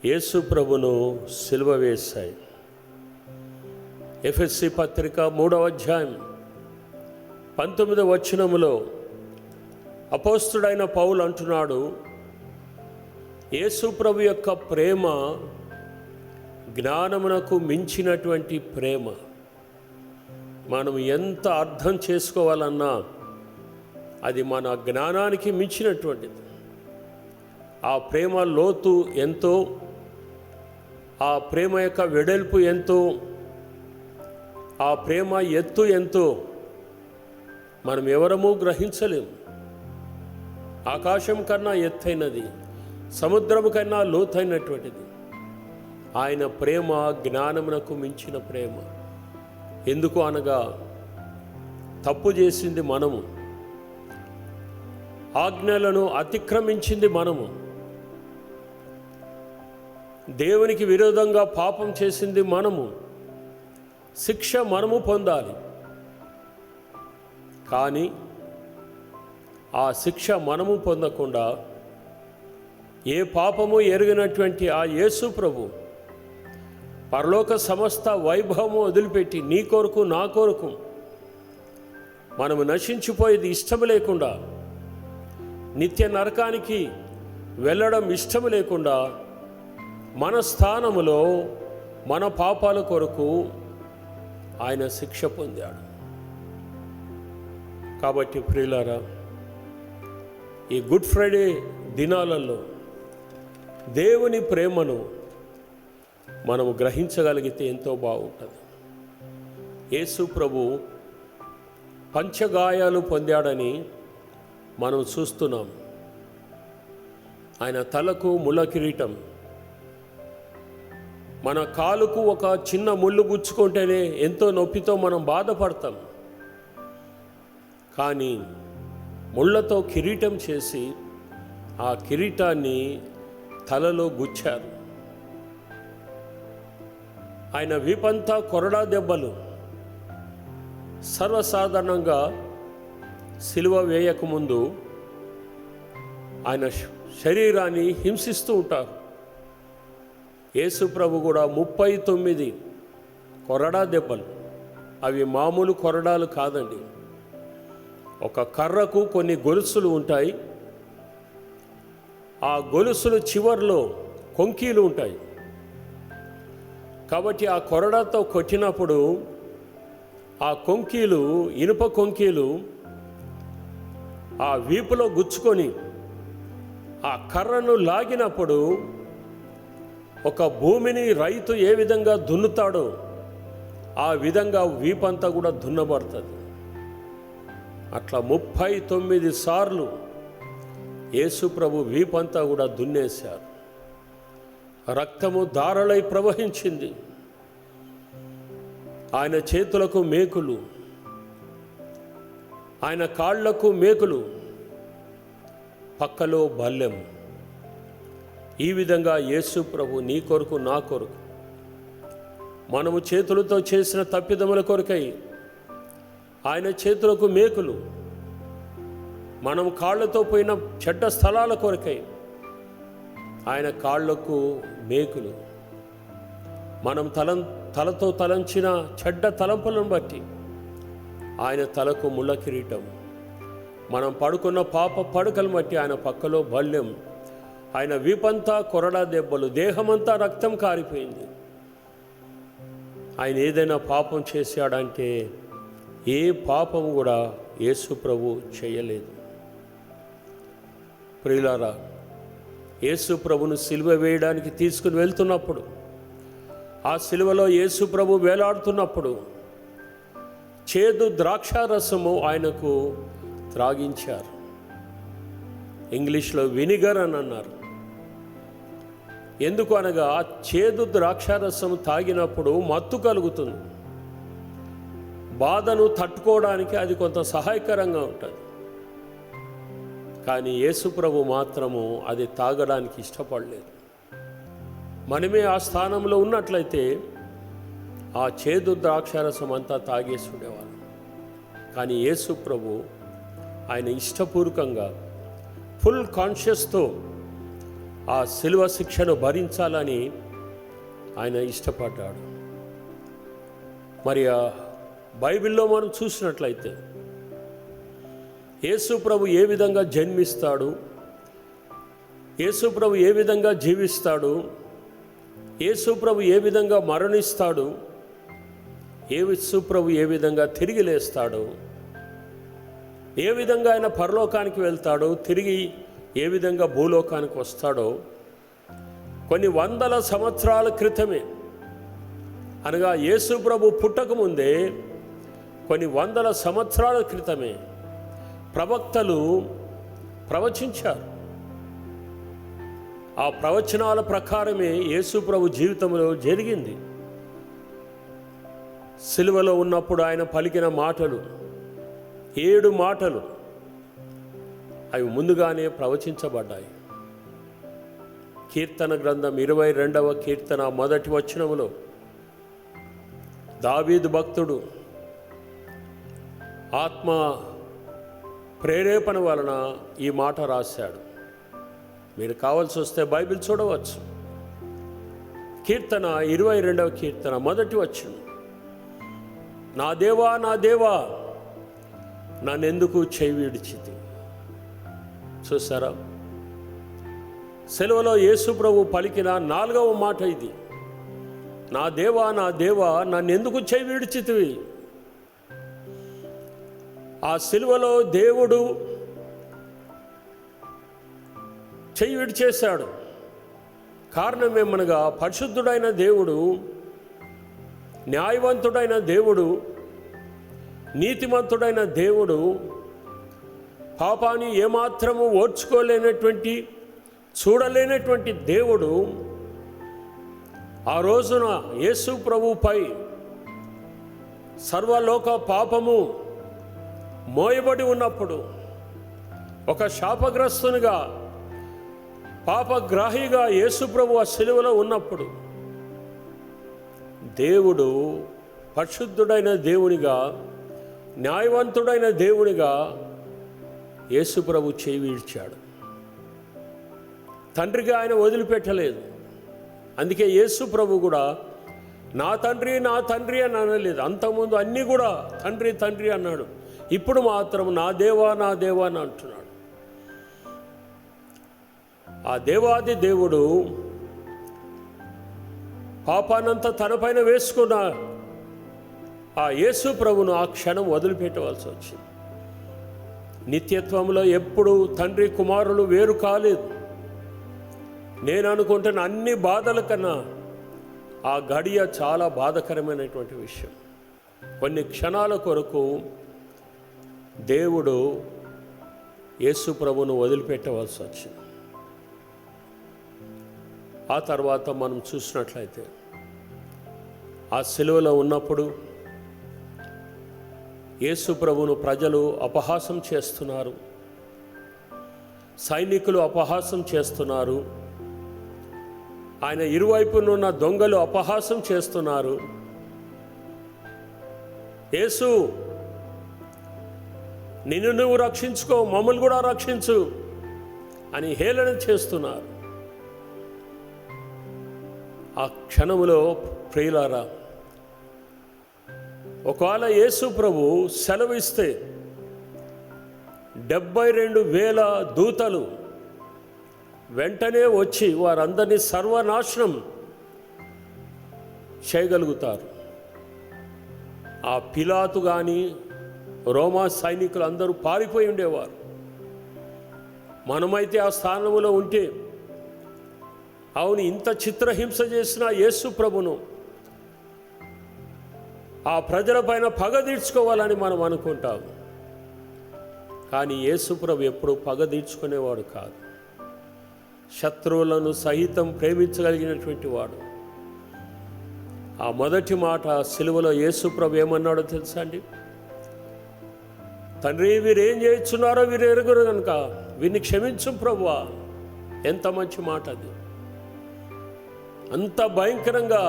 యేసు ప్రభును సిలువ వేశాయి. ఎఫెసీ పత్రిక 3వ అధ్యాయం 19వ వచనములో అపోస్తుడైన పౌలు అంటున్నాడు, యేసు ప్రభు యొక్క ప్రేమ జ్ఞానమునకు మించినటువంటి ప్రేమ. మనం ఎంత అర్థం చేసుకోవాలన్నా అది మన జ్ఞానానికి మించినటువంటిది. ఆ ప్రేమ లోతు ఎంతో, ఆ ప్రేమ యొక్క వెడల్పు ఎంతో, ఆ ప్రేమ ఎత్తు ఎంతో మనం ఎవరమూ గ్రహించలేము. ఆకాశం కన్నా ఎత్తైనది, సముద్రము కన్నా లోతైనటువంటిది ఆయన ప్రేమ, జ్ఞానమునకు మించిన ప్రేమ. ఎందుకు అనగా తప్పు చేసింది మనము, ఆజ్ఞలను అతిక్రమించింది మనము, దేవునికి విరోధంగా పాపం చేసింది మనము, శిక్ష మనము పొందాలి. కానీ ఆ శిక్ష మనము పొందకుండా ఏ పాపము ఎరిగినటువంటి ఆ యేసు ప్రభు పరలోక సమస్త వైభవము వదిలిపెట్టి నీ కొరకు నా కొరకు మనము నశించిపోయేది ఇష్టం లేకుండా నిత్య నరకానికి వెళ్ళడం ఇష్టం లేకుండా మన స్థానములో మన పాపాల కొరకు ఆయన శిక్ష పొందాడు. కాబట్టి ప్రియులారా, ఈ గుడ్ ఫ్రైడే దినాలలో దేవుని ప్రేమను మనము గ్రహించగలిగితే ఎంతో బాగుంటుంది. యేసు ప్రభు పంచగాయాలు పొందాడని మనం చూస్తున్నాం. ఆయన తలకు ముళ్ళ కిరీటం, మన కాలుకు ఒక చిన్న ముళ్ళు గుచ్చుకుంటేనే ఎంతో నొప్పితో మనం బాధపడతాం. కానీ ముళ్ళతో కిరీటం చేసి ఆ కిరీటాన్ని తలలో గుచ్చారు. ఆయన వీపంతా కొరడా దెబ్బలు. సర్వసాధారణంగా సిలువ వేయకముందు ఆయన శరీరాన్ని హింసిస్తూ ఉంటారు. యేసు ప్రభు కూడా 39 కొరడా దెబ్బలు. అవి మామూలు కొరడాలు కాదండి. ఒక కర్రకు కొన్ని గొలుసులు ఉంటాయి. ఆ గొలుసులు చివర్లో కొంకీలు ఉంటాయి. కాబట్టి ఆ కొరడాతో కొట్టినప్పుడు ఆ కొంకీలు, ఇనుప కొంకీలు ఆ వీపులో గుచ్చుకొని ఆ కర్రను లాగినప్పుడు ఒక భూమిని రైతు ఏ విధంగా దున్నుతాడో ఆ విధంగా వీపంతా కూడా దున్నబడుతుంది. అట్లా 39 సార్లు యేసు ప్రభు వీపంతా కూడా దున్నేశారు. రక్తము ధారలై ప్రవహించింది. ఆయన చేతులకు మేకులు, ఆయన కాళ్లకు మేకులు, పక్కలో బల్లెం. ఈ విధంగా యేసు ప్రభు నీ కొరకు, నా కొరకు, మనము చేతులతో చేసిన తప్పిదముల కొరకై ఆయన చేతులకు మేకులు, మనం కాళ్ళతో పోయిన చెడ్డ స్థలాల కొరకై ఆయన కాళ్లకు మేకులు, మనం తలతో తలంచిన చెడ్డ తలంపులను బట్టి ఆయన తలకు ముళ్ళ కిరీటం, మనం పడుకున్న పాప పడుకలను బట్టి ఆయన పక్కలో బల్యం, ఆయన వీపంతా కొరడా దెబ్బలు, దేహమంతా రక్తం కారిపోయింది. ఆయన ఏదైనా పాపం చేశాడంటే ఏ పాపం కూడా యేసు ప్రభు చేయలేదు. ప్రియులారా, యేసు ప్రభును సిలువ వేయడానికి తీసుకుని వెళ్తున్నప్పుడు, ఆ సిలువలో యేసు ప్రభు వేలాడుతున్నప్పుడు చేదు ద్రాక్షారసము ఆయనకు త్రాగించారు. ఇంగ్లీష్లో వినిగర్ అని అన్నారు. ఎందుకు అనగా చేదు ద్రాక్షారసం తాగినప్పుడు మత్తు కలుగుతుంది. బాధను తట్టుకోవడానికి అది కొంత సహాయకరంగా ఉంటుంది. కానీ యేసు ప్రభు మాత్రము అది తాగడానికి ఇష్టపడలేదు. మనమే ఆ స్థానంలో ఉన్నట్లయితే ఆ చేదు ద్రాక్షారసం అంతా తాగేసి ఉండేవాళ్ళం. కానీ యేసు ప్రభు ఆయన ఇష్టపూర్వకంగా ఫుల్ కాన్షియస్తో ఆ శిలువ శిక్షను భరించాలని ఆయన ఇష్టపడ్డాడు. మరి ఆ బైబిల్లో మనం చూసినట్లయితే యేసు ప్రభు ఏ విధంగా జన్మిస్తాడు, యేసు ప్రభు ఏ విధంగా జీవిస్తాడు, యేసు ప్రభు ఏ విధంగా మరణిస్తాడు, యేసు ప్రభు ఏ విధంగా తిరిగి లేస్తాడు, ఏ విధంగా ఆయన పరలోకానికి వెళ్తాడో, తిరిగి ఏ విధంగా భూలోకానికి వస్తాడో కొన్ని వందల సంవత్సరాల క్రితమే, అనగా యేసు ప్రభు పుట్టకముందే కొన్ని వందల సంవత్సరాల క్రితమే ప్రవక్తలు ప్రవచించారు. ఆ ప్రవచనాల ప్రకారమే యేసు ప్రభు జీవితంలో జరిగింది. సిలువలో ఉన్నప్పుడు ఆయన పలికిన మాటలు 7 మాటలు అవి ముందుగానే ప్రవచించబడ్డాయి. కీర్తన గ్రంథం 22వ కీర్తన 1వ వచనములో దావీదు భక్తుడు ఆత్మ ప్రేరేపణ వలన ఈ మాట రాశాడు. మీరు కావాల్సి వస్తే బైబిల్ చూడవచ్చు. కీర్తన 22వ కీర్తన 1వ వచనం, నా దేవా నా దేవా నన్నెందుకు చేయి విడిచితి. చూసారా, సెలవులో యేసు ప్రభు పలికిన 4వ మాట ఇది, నా దేవా నా దేవా నన్నెందుకు చేయి విడిచితివి. ఆ సిలువలో దేవుడు చెయ్యి విడిచేశాడు. కారణం ఏమనగా పరిశుద్ధుడైన దేవుడు, న్యాయవంతుడైన దేవుడు, నీతిమంతుడైన దేవుడు, పాపాన్ని ఏమాత్రము ఓర్చుకోలేనటువంటి చూడలేనటువంటి దేవుడు ఆ రోజున యేసు ప్రభుపై సర్వలోక పాపము మోయబడి ఉన్నప్పుడు, ఒక శాపగ్రస్తునిగా పాపగ్రాహిగా యేసు ప్రభు ఆ సిలువలో ఉన్నప్పుడు, దేవుడు పరిశుద్ధుడైన దేవునిగా, న్యాయవంతుడైన దేవునిగా యేసు ప్రభు చేయి వీడ్చాడు. తండ్రిగా ఆయన వదిలిపెట్టలేదు. అందుకే యేసు ప్రభు కూడా నా తండ్రి నా తండ్రి అని అనలేదు. అంతకుముందు అన్నీ కూడా తండ్రి తండ్రి అన్నాడు. ఇప్పుడు మాత్రం నా దేవా నా దేవా అని అంటున్నాడు. ఆ దేవాది దేవుడు పాపానంతా తనపైన వేసుకున్న ఆ యేసు ప్రభును ఆ క్షణం వదిలిపెట్టవలసి వచ్చింది. నిత్యత్వంలో ఎప్పుడు తండ్రి కుమారులు వేరు కాలేదు. నేను అనుకుంటున్న అన్ని బాధల కన్నా ఆ గడియ చాలా బాధకరమైనటువంటి విషయం. కొన్ని క్షణాల కొరకు దేవుడు యేసు ప్రభును వదిలిపెట్టవలసి వచ్చింది. ఆ తర్వాత మనం చూసినట్లయితే ఆ సిలువలో ఉన్నప్పుడు యేసు ప్రభును ప్రజలు అపహాసం చేస్తున్నారు, సైనికులు అపహాసం చేస్తున్నారు, ఆయన ఇరువైపునున్న దొంగలు అపహాసం చేస్తున్నారు. యేసు నిన్ను నువ్వు రక్షించుకో, మమ్మల్ని కూడా రక్షించు అని హేళన చేస్తున్నారు. ఆ క్షణములో ప్రియులారా, ఒకవేళ యేసు ప్రభు సెలవిస్తే 72,000 దూతలు వెంటనే వచ్చి వారందరినీ సర్వనాశనం చేయగలుగుతారు. ఆ పిలాతు కానీ రోమా సైనికులు అందరూ పారిపోయి ఉండేవారు. మనమైతే ఆ స్థానంలో ఉంటే, అవును ఇంత చిత్రహింస చేసిన యేసు ప్రభును ఆ ప్రజలపైన పగ తీర్చుకోవాలని మనం అనుకుంటాం. కానీ యేసు ప్రభు ఎప్పుడు పగ తీర్చుకునేవాడు కాదు. శత్రువులను సహితం ప్రేమించగలిగినటువంటి వాడు. ఆ మొదటి మాట సిలువలో యేసు ప్రభు ఏమన్నాడో తెలుసా అండి? తండ్రి వీరేం చేస్తున్నారో వీరు ఎరుగురు కనుక వీరిని క్షమించు ప్రభువా. ఎంత మంచి మాట అది! అంత భయంకరంగా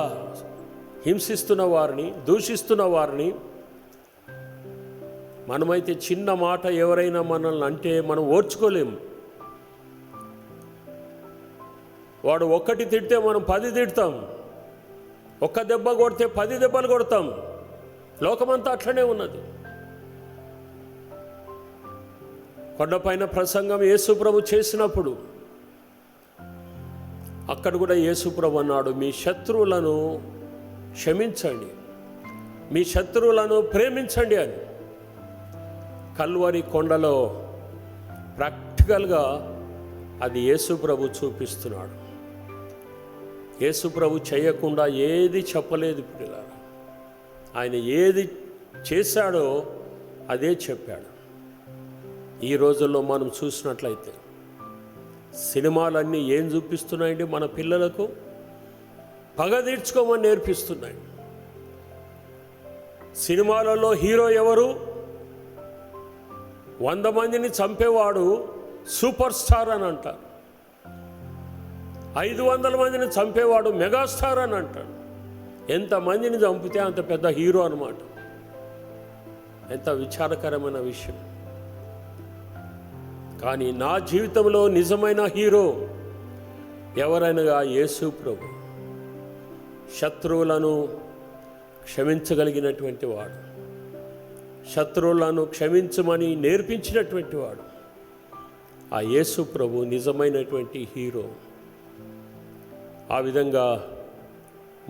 హింసిస్తున్న వారిని, దూషిస్తున్న వారిని, మనమైతే చిన్న మాట ఎవరైనా మనల్ని అంటే మనం ఓర్చుకోలేము. వాడు ఒక్కటి తిడితే మనం 10 తిడతాం, ఒక్క దెబ్బ కొడితే 10 దెబ్బలు కొడతాం. లోకమంతా అట్లనే ఉన్నది. కొండపైన ప్రసంగం యేసు ప్రభు చేసినప్పుడు అక్కడ కూడా యేసు ప్రభు అన్నాడు, మీ శత్రువులను క్షమించండి, మీ శత్రువులను ప్రేమించండి అని. కల్వరి కొండలో ప్రాక్టికల్గా అది యేసు ప్రభు చూపిస్తున్నాడు. యేసు ప్రభు చేయకుండా ఏది చెప్పలేదు పిల్లలు. ఆయన ఏది చేశాడో అదే చెప్పాడు. ఈ రోజుల్లో మనం చూసినట్లయితే సినిమాలన్నీ ఏం చూపిస్తున్నాయండి? మన పిల్లలకు పగ తీర్చుకోమని నేర్పిస్తున్నాయి. సినిమాలలో హీరో ఎవరు? 100 మందిని చంపేవాడు సూపర్ స్టార్ అని అంటారు. 500 మందిని చంపేవాడు మెగాస్టార్ అని అంటాడు. ఎంతమందిని చంపితే అంత పెద్ద హీరో అన్నమాట. ఎంత విచారకరమైన విషయం. కానీ నా జీవితంలో నిజమైన హీరో ఎవరైనగా యేసు ప్రభు. శత్రువులను క్షమించగలిగినటువంటి వాడు, శత్రువులను క్షమించమని నేర్పించినటువంటి వాడు, ఆ యేసు ప్రభు నిజమైనటువంటి హీరో. ఆ విధంగా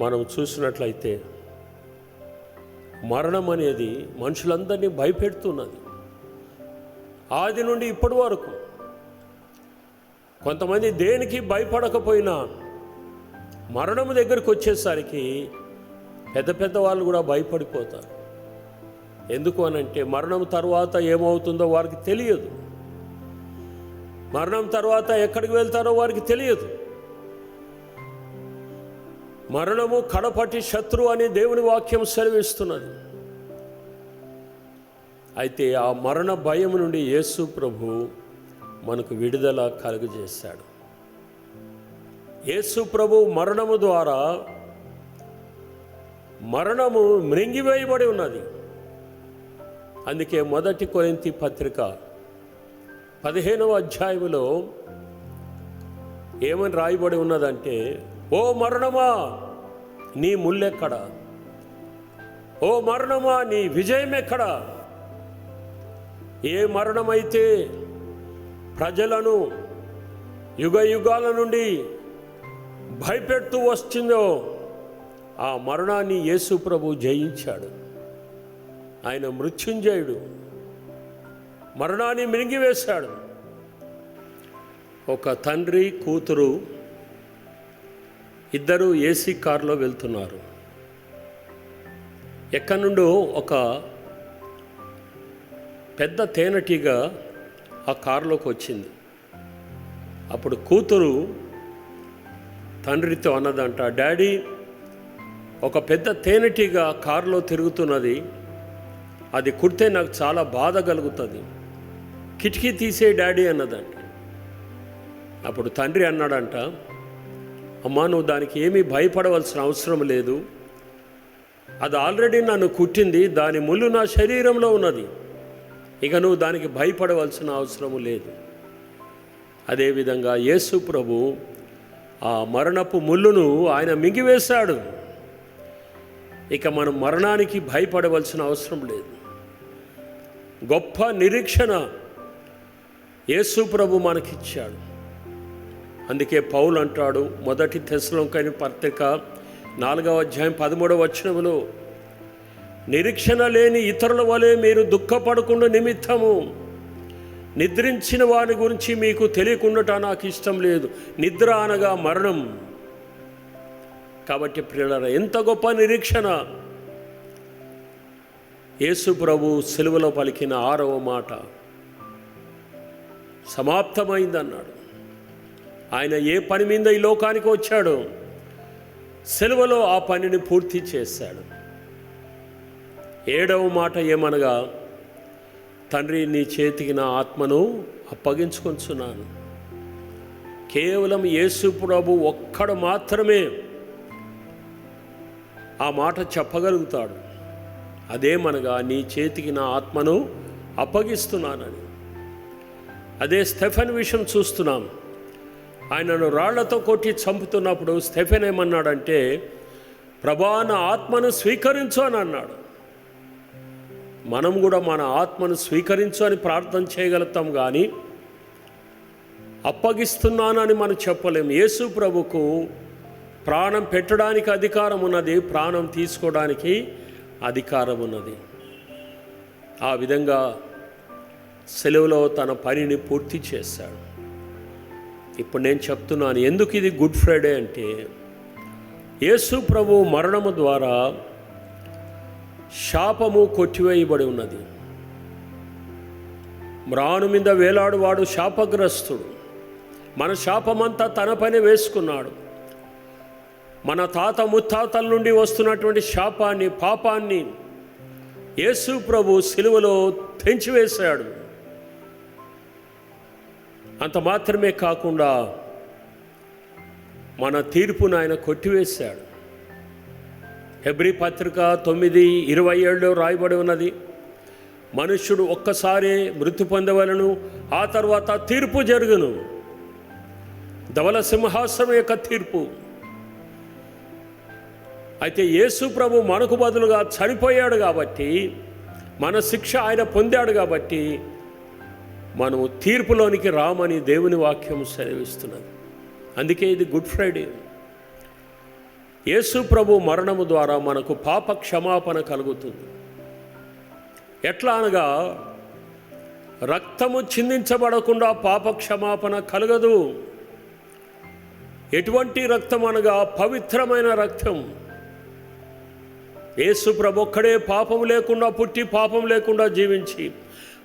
మనం చూసినట్లయితే మరణం అనేది మనుషులందరినీ భయపెడుతున్నది. ఆది నుండి ఇప్పటి వరకు కొంతమంది దేనికి భయపడకపోయినా మరణం దగ్గరికి వచ్చేసరికి పెద్ద పెద్ద వాళ్ళు కూడా భయపడిపోతారు. ఎందుకు అనంటే మరణం తర్వాత ఏమవుతుందో వారికి తెలియదు. మరణం తర్వాత ఎక్కడికి వెళ్తారో వారికి తెలియదు. మరణము కడపటి శత్రువు అని దేవుని వాక్యం సెలవిస్తున్నది. అయితే ఆ మరణ భయం నుండి యేసు ప్రభు మనకు విడుదల కలుగజేశాడు. యేసు ప్రభు మరణము ద్వారా మరణము మృంగివేయబడి ఉన్నది. అందుకే 1 కొరింథీ పత్రిక 15వ అధ్యాయములో ఏమని రాయబడి ఉన్నదంటే, ఓ మరణమా నీ ముల్లెక్కడా, ఓ మరణమా నీ విజయం ఎక్కడా? ఏ మరణమైతే ప్రజలను యుగ యుగాల నుండి భయపెడుతూ వస్తుందో ఆ మరణాన్ని యేసు ప్రభు జయించాడు. ఆయన మృత్యుంజయుడు, మరణాన్ని మింగివేశాడు. ఒక తండ్రి కూతురు ఇద్దరు ఏసీ కారులో వెళ్తున్నారు. ఎక్కడి నుండో ఒక పెద్ద తేనెటీగ ఆ కారులోకి వచ్చింది. అప్పుడు కూతురు తండ్రితో అన్నదంట, డాడీ, ఒక పెద్ద తేనెటీగ కారులో తిరుగుతున్నది, అది కుడితే నాకు చాలా బాధ కలుగుతుంది, కిటికీ తీసే డాడీ అన్నదంట. అప్పుడు తండ్రి అన్నాడంట, అమ్మా నువ్వు దానికి ఏమీ భయపడవలసిన అవసరం లేదు, అది ఆల్రెడీ నన్ను కుట్టింది, దాని ముళ్ళు నా శరీరంలో ఉన్నది, ఇక నువ్వు దానికి భయపడవలసిన అవసరం లేదు. అదేవిధంగా యేసు ప్రభు ఆ మరణపు ముళ్ళును ఆయన మింగివేశాడు. ఇక మనం మరణానికి భయపడవలసిన అవసరం లేదు. గొప్ప నిరీక్షణ యేసు ప్రభు మనకిచ్చాడు. అందుకే పౌలు అంటాడు 1 తెస్సలోనికైన పత్రిక 4వ అధ్యాయం 13వ వచనములో, నిరీక్షణ లేని ఇతరుల వలె మీరు దుఃఖపడకుండా నిమిత్తము నిద్రించిన వారి గురించి మీకు తెలియకుండా నాకు ఇష్టం లేదు. నిద్ర అనగా మరణం. కాబట్టి ప్రియులారా, ఎంత గొప్ప నిరీక్షణ! యేసు ప్రభు సిలువలో పలికిన 6వ మాట సమాప్తమైందన్నాడు. ఆయన ఏ పని మీద ఈ లోకానికి వచ్చాడో సిలువలో ఆ పనిని పూర్తి చేశాడు. 7వ మాట ఏమనగా, తండ్రి నీ చేతికి నా ఆత్మను అప్పగించుకొంచున్నాను. కేవలం యేసు ప్రభు ఒక్కడు మాత్రమే ఆ మాట చెప్పగలుగుతాడు. అదేమనగా, నీ చేతికి నా ఆత్మను అప్పగిస్తున్నానని. అదే స్టెఫెన్ విషయం చూస్తున్నాం. ఆయనను రాళ్లతో కొట్టి చంపుతున్నప్పుడు స్టెఫెన్ ఏమన్నాడంటే, ప్రభా నా ఆత్మను స్వీకరించు అని అన్నాడు. మనం కూడా మన ఆత్మను స్వీకరించు అని ప్రార్థన చేయగలుగుతాం, కానీ అప్పగిస్తున్నానని మనం చెప్పలేము. యేసు ప్రభుకు ప్రాణం పెట్టడానికి అధికారం ఉన్నది, ప్రాణం తీసుకోవడానికి అధికారం ఉన్నది. ఆ విధంగా సెలవులో తన పనిని పూర్తి చేశాడు. ఇప్పుడు నేను చెప్తున్నాను, ఎందుకు ఇది గుడ్ ఫ్రైడే అంటే, యేసు ప్రభు మరణము ద్వారా శాపము కొట్టివేయబడి ఉన్నది. మ్రాను మీద వేలాడువాడు శాపగ్రస్తుడు. మన శాపమంతా తన పైన వేసుకున్నాడు. మన తాత ముత్తాతల నుండి వస్తున్నటువంటి శాపాన్ని, పాపాన్ని యేసు ప్రభు సిలువలో తెంచివేశాడు. అంత మాత్రమే కాకుండా మన తీర్పును ఆయన కొట్టివేశాడు. హెబ్రీ పత్రిక 9:27 రాయబడి ఉన్నది, మనుష్యుడు ఒక్కసారి మృతి పొందవలను, ఆ తర్వాత తీర్పు జరుగును. ధవల సింహాసనం యొక్క తీర్పు. అయితే యేసు ప్రభు మనకు బదులుగా చనిపోయాడు కాబట్టి, మన శిక్ష ఆయన పొందాడు కాబట్టి మనము తీర్పులోనికి రామని దేవుని వాక్యం సెలవిస్తున్నది. అందుకే ఇది గుడ్ ఫ్రైడే. యేసు ప్రభు మరణము ద్వారా మనకు పాప క్షమాపణ కలుగుతుంది. ఎట్లా అనగా రక్తము చిందించబడకుండా పాప క్షమాపణ కలగదు. ఎటువంటి రక్తం అనగా పవిత్రమైన రక్తం. యేసు ప్రభు ఒక్కడే పాపం లేకుండా పుట్టి పాపం లేకుండా జీవించి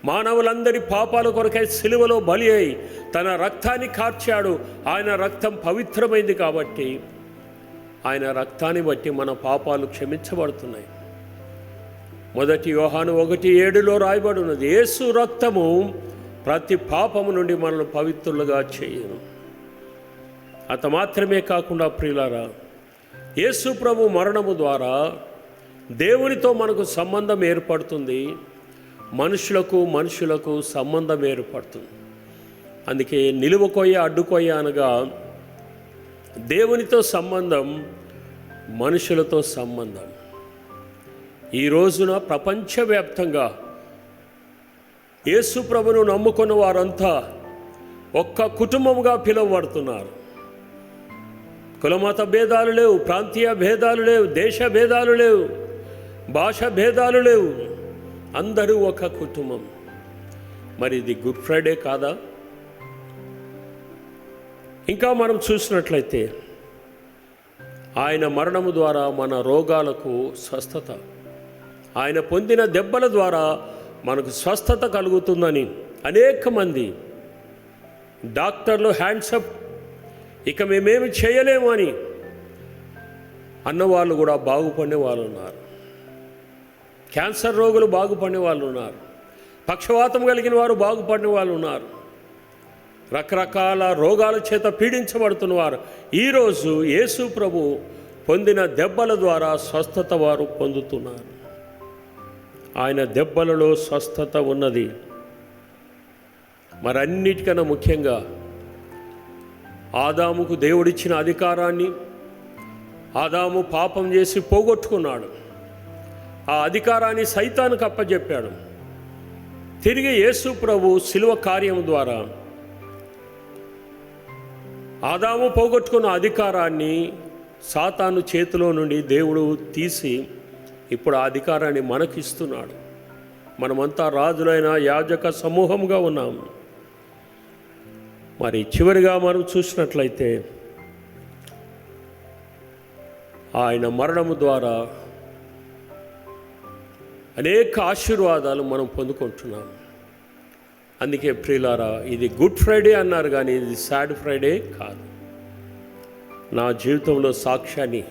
మానవులందరి పాపాల కొరకై సిలువలో బలి అయి తన రక్తాన్ని కార్చాడు. ఆయన రక్తం పవిత్రమైంది కాబట్టి ఆయన రక్తాన్ని బట్టి మన పాపాలు క్షమించబడుతున్నాయి. 1 యోహాను 1:7 రాయబడి ఉన్నది, యేసు రక్తము ప్రతి పాపము నుండి మనల్ని పవిత్రులుగా చేయను. అంత మాత్రమే కాకుండా ప్రియులారా, యేసు ప్రభు మరణము ద్వారా దేవునితో మనకు సంబంధం ఏర్పడుతుంది, మనుషులకు సంబంధం ఏర్పడుతుంది. అందుకే నిలువకొయ్య అడ్డుకొయ్య అనగా దేవునితో సంబంధం, మనుషులతో సంబంధం. ఈ రోజున ప్రపంచవ్యాప్తంగా యేసు ప్రభును నమ్ముకున్న వారంతా ఒక్క కుటుంబముగా పిలువబడుతున్నారు. కులమత భేదాలు లేవు, ప్రాంతీయ భేదాలు లేవు, దేశ భేదాలు లేవు, భాష భేదాలు లేవు, అందరూ ఒక కుటుంబం. మరి ఇది గుడ్ ఫ్రైడే కాదా? ఇంకా మనం చూసినట్లయితే ఆయన మరణము ద్వారా మన రోగాలకు స్వస్థత, ఆయన పొందిన దెబ్బల ద్వారా మనకు స్వస్థత కలుగుతుందని అనేక మంది డాక్టర్లు హ్యాండ్సప్, ఇక మేమేమి చేయలేము అని అన్నవాళ్ళు కూడా బాగుపడే వాళ్ళు ఉన్నారు. క్యాన్సర్ రోగులు బాగుపడే వాళ్ళు ఉన్నారు. పక్షవాతం కలిగిన వారు బాగుపడిన వాళ్ళు ఉన్నారు. రకరకాల రోగాల చేత పీడించబడుతున్నవారు ఈరోజు యేసు ప్రభు పొందిన దెబ్బల ద్వారా స్వస్థత వారు పొందుతున్నారు. ఆయన దెబ్బలలో స్వస్థత ఉన్నది. మరన్నిటికన్నా ముఖ్యంగా ఆదాముకు దేవుడిచ్చిన అధికారాన్ని ఆదాము పాపం చేసి పోగొట్టుకున్నాడు. ఆ అధికారాన్ని సైతానుకు అప్పచెప్పాడు. తిరిగి యేసు ప్రభు శిలువ కార్యం ద్వారా ఆదాము పోగొట్టుకున్న అధికారాన్ని సాతాను చేతిలో నుండి దేవుడు తీసి ఇప్పుడు ఆ అధికారాన్ని మనకిస్తున్నాడు. మనమంతా రాజులైన యాజక సమూహంగా ఉన్నాము. మరి చివరిగా మనం చూసినట్లయితే ఆయన మరణము ద్వారా అనేక ఆశీర్వాదాలు మనం పొందుకుంటున్నాం. అందుకే ప్రియులారా, ఇది గుడ్ ఫ్రైడే అన్నారు కానీ ఇది సాడ్ ఫ్రైడే కాదు. నా జీవితంలో సాక్ష్యాన్ని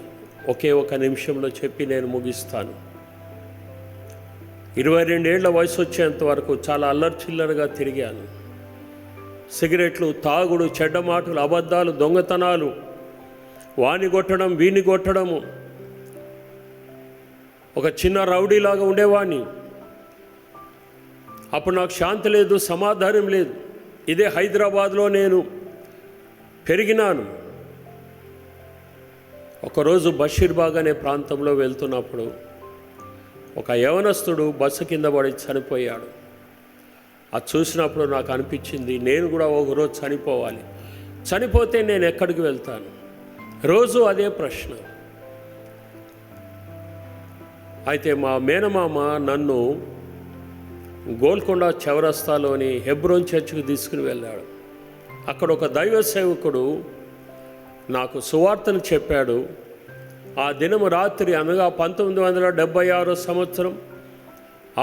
ఒకే ఒక నిమిషంలో చెప్పి నేను ముగిస్తాను. 22 ఏళ్ల వయసు వచ్చేంత వరకు చాలా అల్లర్చిల్లరగా తిరిగాను. సిగరెట్లు, తాగుడు, చెడ్డ మాటలు, అబద్ధాలు, దొంగతనాలు, వాని కొట్టడం, వీని కొట్టడము. ఒక చిన్న రౌడీలాగా ఉండేవాడిని. అప్పుడు నాకు శాంతి లేదు, సమాధానం లేదు. ఇదే హైదరాబాద్లో నేను పెరిగినాను. ఒకరోజు బషీర్బాగ్ అనే ప్రాంతంలో వెళ్తున్నప్పుడు ఒక యవనస్తుడు బస్సు కింద పడి చనిపోయాడు. అది చూసినప్పుడు నాకు అనిపించింది, నేను కూడా ఒకరోజు చనిపోవాలి. చనిపోతే నేను ఎక్కడికి వెళ్తాను? రోజు అదే ప్రశ్న. అయితే మా మేనమామ నన్ను గోల్కొండ చౌరస్తాలోని హెబ్రోన్ చర్చికి తీసుకుని వెళ్ళాడు. అక్కడ ఒక దైవ సేవకుడు నాకు సువార్తను చెప్పాడు. ఆ దినము రాత్రి అనగా 1976 సంవత్సరం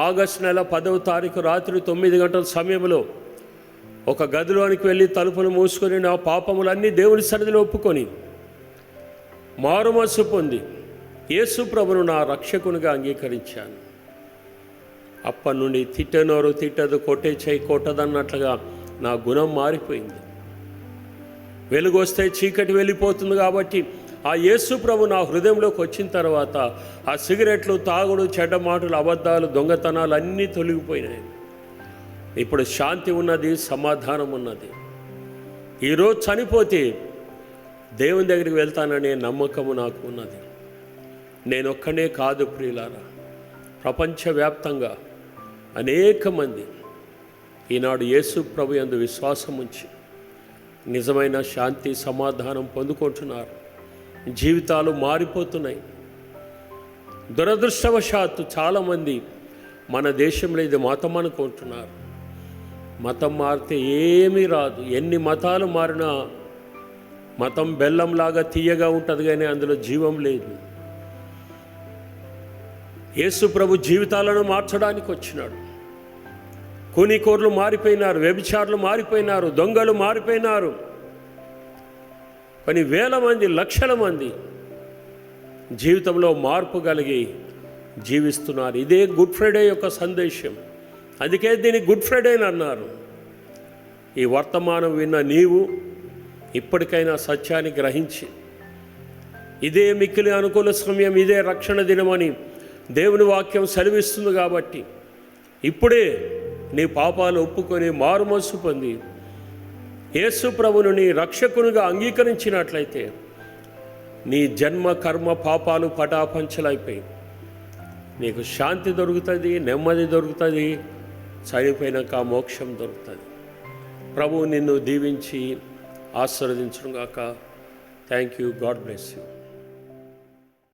ఆగస్టు నెల 10వ తారీఖు రాత్రి 9 గంటల సమయంలో ఒక గదిలోనికి వెళ్ళి తలుపులు మూసుకొని నా పాపములన్నీ దేవుని సన్నిధిలో ఒప్పుకొని మారుమనసు పొంది యేసు ప్రభును నా రక్షకునిగా అంగీకరించాను. అప్పటి నుండి తిట్టనోరు తిట్టదు, కొట్టే చేయి కొట్టదన్నట్లుగా నా గుణం మారిపోయింది. వెలుగు వస్తే చీకటి వెళ్ళిపోతుంది కాబట్టి ఆ యేసు ప్రభు నా హృదయంలోకి వచ్చిన తర్వాత ఆ సిగరెట్లు, తాగుడు, చెడ్డ మాటలు, అబద్ధాలు, దొంగతనాలు అన్నీ తొలగిపోయినాయి. ఇప్పుడు శాంతి ఉన్నది, సమాధానం ఉన్నది. ఈరోజు చనిపోతే దేవుని దగ్గరికి వెళ్తాననే నమ్మకము నాకు ఉన్నది. నేనొక్కనే కాదు ప్రియులారా, ప్రపంచవ్యాప్తంగా అనేక మంది ఈనాడు యేసు ప్రభు యందు విశ్వాసం ఉంచి నిజమైన శాంతి సమాధానం పొందుకుంటున్నారు. జీవితాలు మారిపోతున్నాయి. దురదృష్టవశాత్తు చాలామంది మన దేశంలో ఇది మతం అనుకుంటున్నారు. మతం మారితే ఏమీ రాదు. ఎన్ని మతాలు మారినా మతం బెల్లంలాగా తీయగా ఉంటుంది, కానీ అందులో జీవం లేదు. యేసు ప్రభు జీవితాలను మార్చడానికి వచ్చినాడు. కూనికోర్లు మారిపోయినారు, వ్యభిచారులు మారిపోయినారు, దొంగలు మారిపోయినారు. కొన్ని వేల మంది, లక్షల మంది జీవితంలో మార్పు కలిగి జీవిస్తున్నారు. ఇదే గుడ్ ఫ్రైడే యొక్క సందేశం. అందుకే దీన్ని గుడ్ ఫ్రైడే అని అన్నారు. ఈ వర్తమానం విన్న నీవు ఇప్పటికైనా సత్యాన్ని గ్రహించి ఇదే మిక్కిలి అనుకూల సమయం, ఇదే రక్షణ దినమని దేవుని వాక్యం సెలవిస్తుంది. కాబట్టి ఇప్పుడే నీ పాపాలు ఒప్పుకొని మారుమనసు పొంది యేసు ప్రభువును నీ రక్షకునిగా అంగీకరించినట్లయితే నీ జన్మ కర్మ పాపాలు పటాపంచలైపోయి నీకు శాంతి దొరుకుతుంది, నెమ్మది దొరుకుతుంది, చనిపోయినాక మోక్షం దొరుకుతుంది. ప్రభువు నిన్ను దీవించి ఆశీర్వదించుగాక. Thank you. God bless you.